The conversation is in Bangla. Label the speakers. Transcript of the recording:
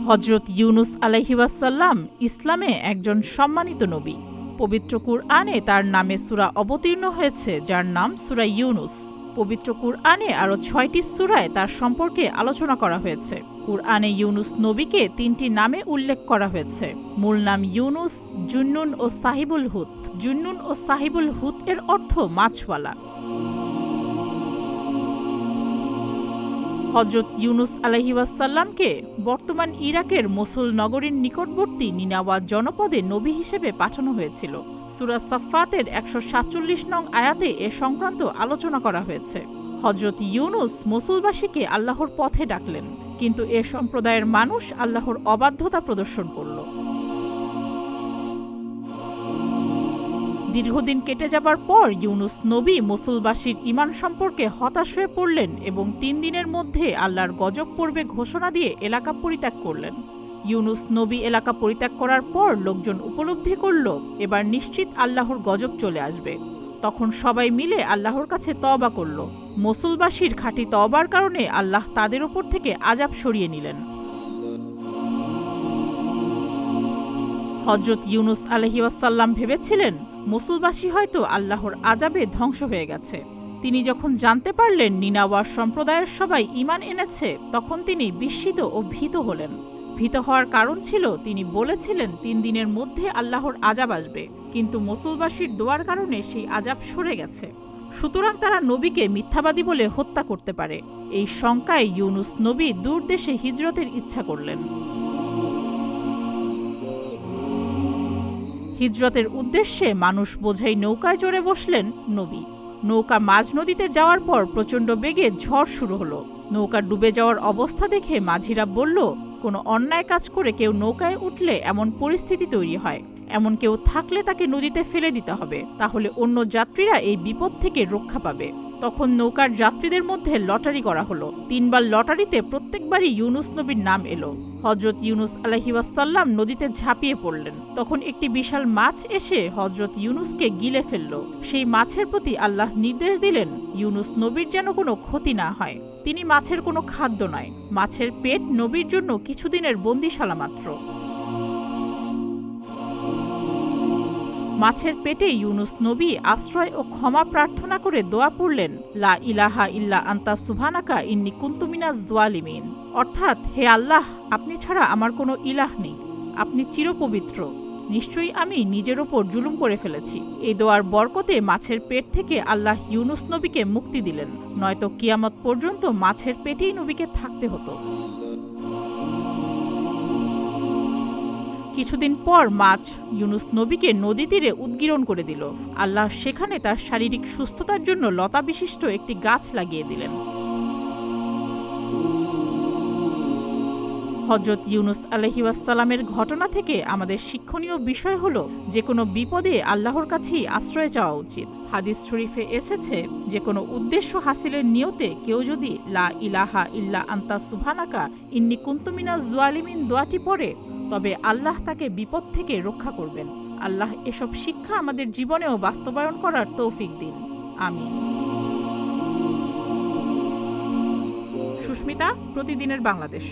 Speaker 1: হযরত ইউনুস আলাইহি ওয়াসাল্লাম ইসলামে একজন সম্মানিত নবী। পবিত্র কুরআনে তার নামে সূরা অবতীর্ণ হয়েছে যার নাম সূরা ইউনুস। পবিত্র কুরআনে আরও ৬টি সূরায় তার সম্পর্কে আলোচনা করা হয়েছে। কুরআনে ইউনুস নবীকে ৩টি নামে উল্লেখ করা হয়েছে। মূল নাম ইউনুস, জুন্নুন ও সাহিবুল হুত। জুন্নুন ও সাহিবুল হুত এর অর্থ মাছওয়ালা। হযরত ইউনুস আলাইহি ওয়াসাল্লামকে বর্তমান ইরাকের মোসুল নগরীর নিকটবর্তী নিনাওয়া জনপদে নবী হিসেবে পাঠানো হয়েছিল। সূরা সাফফাতের ১৪৭ নং আয়াতে এ সংক্রান্ত আলোচনা করা হয়েছে। হযরত ইউনুস মোসুলবাসীকে আল্লাহর পথে ডাকলেন, কিন্তু এ সম্প্রদায়ের মানুষ আল্লাহর অবাধ্যতা প্রদর্শন করল। দীর্ঘদিন কেটে যাবার পর ইউনুস নবী মোসুলবাসীর ঈমান সম্পর্কে হতাশ হয়ে পড়লেন এবং ৩ দিনের মধ্যে আল্লাহর গজব পড়বে ঘোষণা দিয়ে এলাকা পরিত্যাগ করলেন। ইউনুস নবী এলাকা পরিত্যাগ করার পর লোকজন উপলব্ধি করল এবার নিশ্চিত আল্লাহর গজব চলে আসবে। তখন সবাই মিলে আল্লাহর কাছে তওবা করল। মোসুলবাসীর খাঁটি তওবার কারণে আল্লাহ তাদের উপর থেকে আযাব সরিয়ে নিলেন। হযরত ইউনুস আলাইহি ওয়াসাল্লাম ভেবেছিলেন মোসুলবাসী হয়তো আল্লাহর আযাবে ধ্বংস হয়ে গেছে। তিনি যখন জানতে পারলেন নিনাওয়ার সম্প্রদায়ের সবাই ঈমান এনেছে, তখন তিনি বিস্মিত ও ভীত হলেন। ভীত হওয়ার কারণ ছিল তিনি বলেছিলেন ৩ দিনের মধ্যে আল্লাহর আযাব আসবে, কিন্তু মোসুলবাসীর দোয়ার কারণে সেই আযাব সরে গেছে। সুতরাং তারা নবীকে মিথ্যাবাদী বলে হত্যা করতে পারে। এই শঙ্কায় ইউনুস নবী দূর দেশে হিজরতের ইচ্ছা করলেন। হিজরতের উদ্দেশ্যে মানুষ বোঝাই নৌকায় চড়ে বসলেন নবী। নৌকা মাঝ নদীতে যাওয়ার পর প্রচণ্ড বেগে ঝড় শুরু হলো। নৌকা ডুবে যাওয়ার অবস্থা দেখে মাঝিরা বলল, কোনো অন্যায় কাজ করে কেউ নৌকায় উঠলে এমন পরিস্থিতি তৈরি হয়। এমন কেউ থাকলে তাকে নদীতে ফেলে দিতে হবে, তাহলে অন্য যাত্রীরা এই বিপদ থেকে রক্ষা পাবে। তখন নৌকার যাত্রীদের মধ্যে লটারি করা হলো। ৩ বার লটারিতে প্রত্যেকবারই ইউনুস নবীর নাম এলো। হযরত ইউনুস আলাইহি ওয়াসাল্লাম নদীতে ঝাঁপিয়ে পড়লেন। তখন একটি বিশাল মাছ এসে হযরত ইউনুসকে গিলে ফেলল। সেই মাছের প্রতি আল্লাহ নির্দেশ দিলেন ইউনুস নবীর যেন কোনো ক্ষতি না হয়। তিনি মাছের কোনো খাদ্য নয়। মাছের পেট নবীর জন্য কিছুদিনের বন্দিশালা মাত্র। মাছের পেটে ইউনুস নবী আশ্রয় ও ক্ষমা প্রার্থনা করে দোয়া পড়লেন, লা ইলাহা ইল্লা আনতা সুবহানাকা ইন্নী কুনতু মিনাজ জালিমিন। অর্থাৎ, হে আল্লাহ, আপনি ছাড়া আমার কোনো ইলাহ নেই, আপনি চিরপবিত্র, নিশ্চয়ই আমি নিজের ওপর জুলুম করে ফেলেছি। এই দোয়ার বরকতে মাছের পেট থেকে আল্লাহ ইউনুস নবীকে মুক্তি দিলেন, নয়তো কিয়ামত পর্যন্ত মাছের পেটেই নবীকে থাকতে হতো। কিছুদিন পর মাছ ইউনুস নবীকে নদী তীরে উদ্গীরণ করে দিল। আল্লাহ সেখানে তার শারীরিক সুস্থতার জন্য লতা বিশিষ্ট একটি গাছ লাগিয়ে দিলেন। হযরত ইউনুস আলাইহি ওয়াসাল্লামের ঘটনা থেকে আমাদের শিক্ষণীয় বিষয় হলো, যে কোনো বিপদে আল্লাহর কাছেই আশ্রয় চাওয়া উচিত। হাদিস শরীফে এসেছে, যে কোনো উদ্দেশ্য হাসিলের নিয়তে কেউ যদি লা ইলাহা ইল্লা আনতা সুবহানাকা ইন্নী কুনতু মিনাজ জালিমিন দোয়াটি পড়ে, তবে আল্লাহ তাকে বিপদ থেকে রক্ষা করবেন। আল্লাহ এসব শিক্ষা আমাদের জীবনেও বাস্তবায়ন করার তৌফিক দিন। আমিন। সুস্মিতা, প্রতিদিনের বাংলাদেশ।